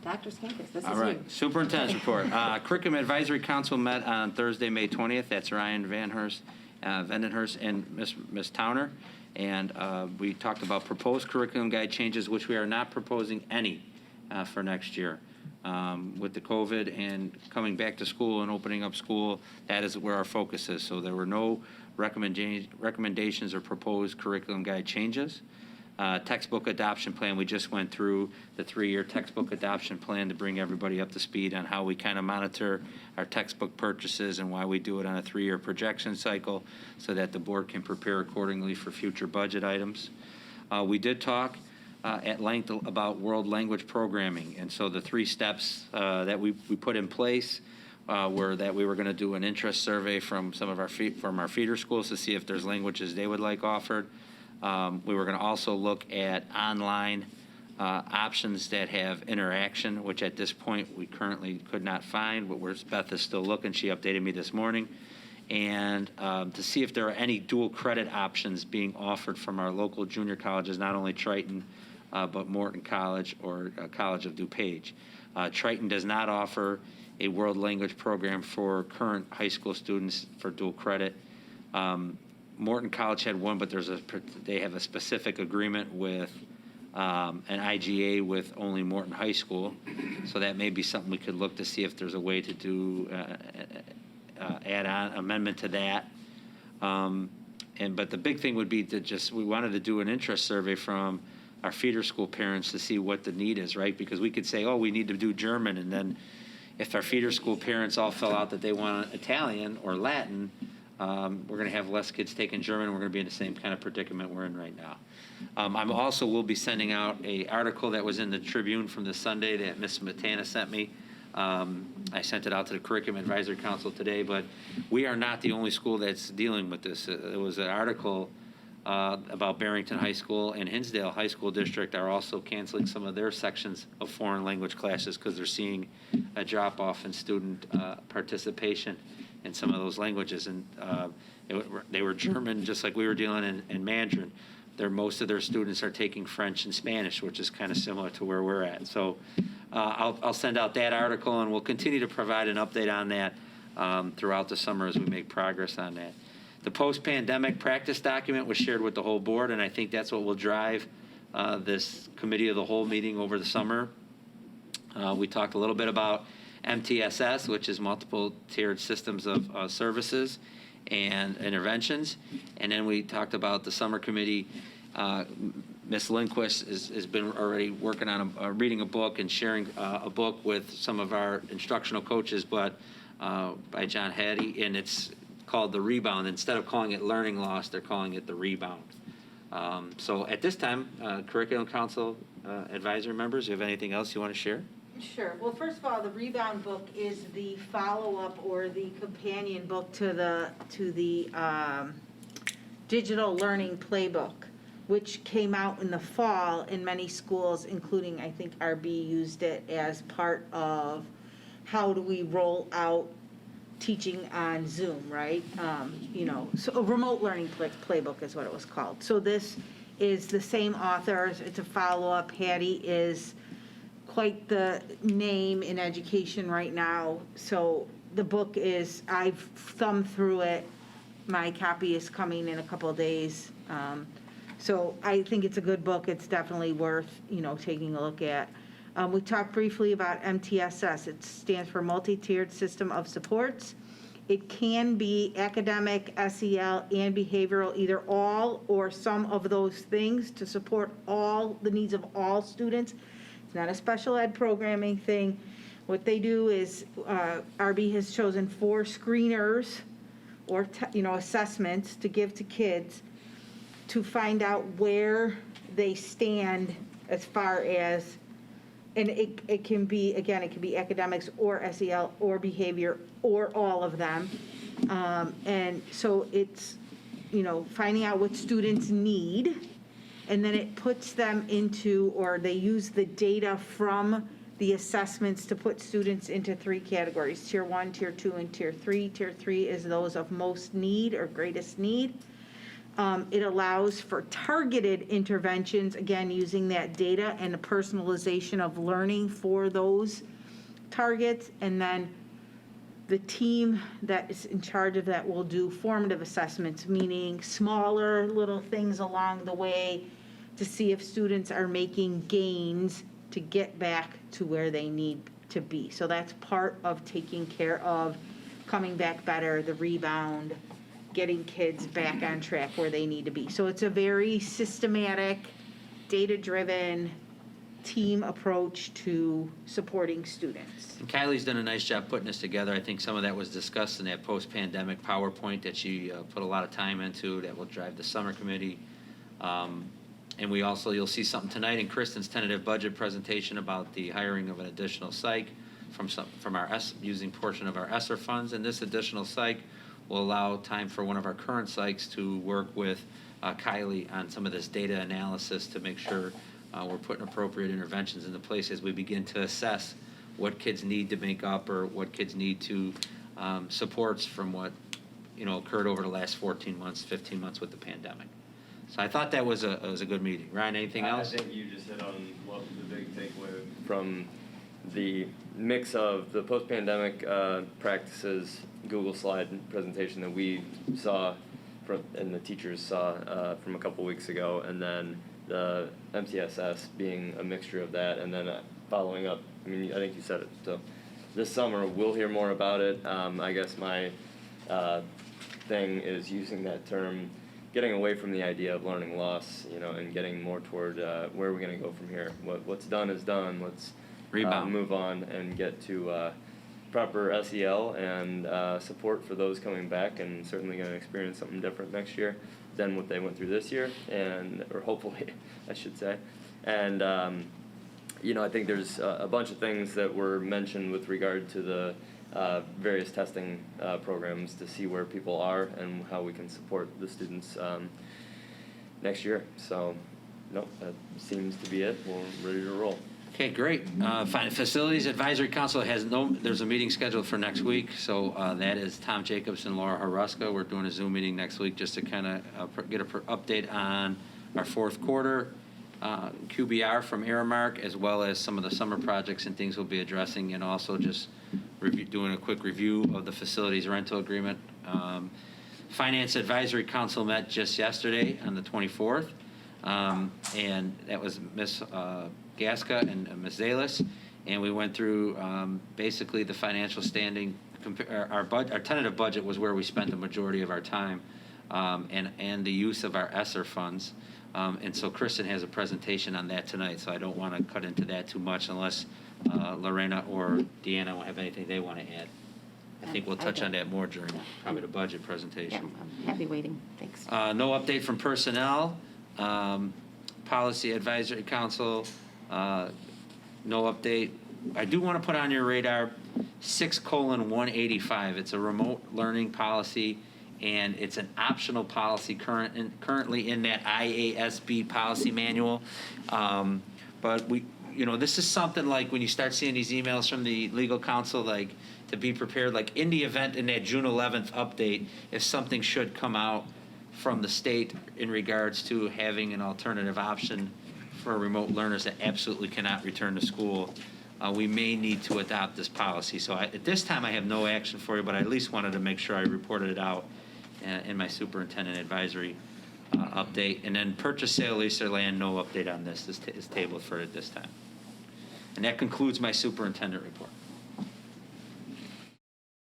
Dr. Skankis, this All is right, you. Superintendent's report. Curriculum Advisory Council met on Thursday, May 20th. That's Ryan Vandenhurst, and Ms. Towner. And we talked about proposed curriculum guide changes, which we are not proposing any for next year. With the COVID and coming back to school and opening up school, that is where our focus is. So there were no recommendations or proposed curriculum guide changes. Textbook adoption plan, we just went through the 3-year textbook adoption plan to bring everybody up to speed on how we kind of monitor our textbook purchases and why we do it on a 3-year projection cycle so that the board can prepare accordingly for future budget items. We did talk at length about world language programming, and so the 3 steps that we put in place were that we were going to do an interest survey from some of our feeder schools to see if there's languages they would like offered. We were going to also look at online options that have interaction, which at this point we currently could not find, but Beth is still looking. She updated me this morning. And to see if there are any dual credit options being offered from our local junior colleges, not only Triton, but Morton College or College of DuPage. Triton does not offer a world language program for current high school students for dual credit. Morton College had one, but they have a specific agreement with an IGA with only Morton High School. So that may be something we could look to see if there's a way to do add-on amendment to that. But the big thing would be to we wanted to do an interest survey from our feeder school parents to see what the need is, right? Because we could say, oh, we need to do German, and then if our feeder school parents all fill out that they want Italian or Latin, we're going to have less kids taking German. We're going to be in the same kind of predicament we're in right now. I'm also will be sending out a article that was in the Tribune from this Sunday that Ms. Matana sent me. I sent it out to the Curriculum Advisory Council today, but we are not the only school that's dealing with this. There was an article about Barrington High School and Hinsdale High School District are also canceling some of their sections of foreign language classes because they're seeing a drop-off in student participation in some of those languages. And they were German, just like we were dealing in Mandarin. Most of their students are taking French and Spanish, which is kind of similar to where we're at. So I'll send out that article, and we'll continue to provide an update on that throughout the summer as we make progress on that. The post-pandemic practice document was shared with the whole board, and I think that's what will drive this committee of the whole meeting over the summer. We talked a little bit about MTSS, which is multiple tiered systems of services and interventions. And then we talked about the summer committee. Ms. Lindquist has been already working on reading a book and sharing a book with some of our instructional coaches, but by John Hattie, and it's called The Rebound. Instead of calling it Learning Loss, they're calling it The Rebound. So at this time, Curriculum Council advisory members, do you have anything else you want to share? Sure. Well, first of all, the Rebound book is the follow-up or the companion book to the digital learning playbook, which came out in the fall in many schools, including, I think, RB used it as part of how do we roll out teaching on Zoom, right? So a remote learning playbook is what it was called. So this is the same authors. It's a follow-up. Hattie is quite the name in education right now. So the book is, I've thumbed through it. My copy is coming in a couple of days. So I think it's a good book. It's definitely worth, taking a look at. We talked briefly about MTSS. It stands for Multi-Tiered System of Supports. It can be academic, SEL, and behavioral, either all or some of those things to support all the needs of all students. It's not a special ed programming thing. What they do is RB has chosen 4 screeners or assessments to give to kids to find out where they stand as far as, and it can be, again, it can be academics or SEL or behavior or all of them. And so it's, finding out what students need, and then it puts them into, or they use the data from the assessments to put students into 3 categories, Tier 1, Tier 2, and Tier 3. Tier 3 is those of most need or greatest need. It allows for targeted interventions, again, using that data and the personalization of learning for those targets. And then the team that is in charge of that will do formative assessments, meaning smaller little things along the way to see if students are making gains to get back to where they need to be. So that's part of taking care of coming back better, the rebound, getting kids back on track where they need to be. So it's a very systematic, data-driven team approach to supporting students. And Kylie's done a nice job putting this together. I think some of that was discussed in that post-pandemic PowerPoint that she put a lot of time into that will drive the summer committee. And we also, you'll see something tonight in Kristen's tentative budget presentation about the hiring of an additional psych from our using portion of our ESSER funds. And this additional psych will allow time for one of our current psychs to work with Kylie on some of this data analysis to make sure we're putting appropriate interventions into place as we begin to assess what kids need to make up or what kids need to supports from what occurred over the last 14 months, 15 months with the pandemic. So I thought that was a good meeting. Ryan, anything else? I think you just hit on what the big takeaway from the mix of the post-pandemic practices Google slide presentation that we saw and the teachers saw from a couple weeks ago, and then the MTSS being a mixture of that, and then following up. I mean, I think you said it. So this summer we'll hear more about it. I guess my thing is using that term, getting away from the idea of learning loss, and getting more toward where we're going to go from here. What's done is done. Let's Rebound. move on and get to proper SEL and support for those coming back, and certainly going to experience something different next year than what they went through this year, or hopefully, I should say. And I think there's a bunch of things that were mentioned with regard to the various testing programs to see where people are and how we can support the students next year. So, no, that seems to be it. We're ready to roll. Okay, great. Facilities Advisory Council there's a meeting scheduled for next week. So that is Tom Jacobs and Laura Haruska. We're doing a Zoom meeting next week just to kind of get an update on our fourth quarter QBR from Aramark, as well as some of the summer projects and things we'll be addressing, and also just doing a quick review of the facilities rental agreement. Finance Advisory Council met just yesterday on the 24th, and that was Ms. Gaska and Ms. Zalis, and we went through basically the financial standing. Our tentative budget was where we spent the majority of our time, and the use of our ESSER funds. And so Kristen has a presentation on that tonight, so I don't want to cut into that too much unless Lorena or Deanna will have anything they want to add. I think we'll touch on that more during probably the budget presentation. Yeah, I'm happy waiting. Thanks. No update from personnel. Policy Advisory Council, no update. I do want to put on your radar 6:185. It's a remote learning policy, and it's an optional policy currently in that IASB policy manual. But this is something like when you start seeing these emails from the legal counsel, like to be prepared, like in the event in that June 11th update, if something should come out from the state in regards to having an alternative option for remote learners that absolutely cannot return to school, we may need to adopt this policy. So at this time, I have no action for you, but I at least wanted to make sure I reported it out in my superintendent advisory update. And then purchase, sale, lease, or land, no update on this. This is tabled for at this time. And that concludes my superintendent report.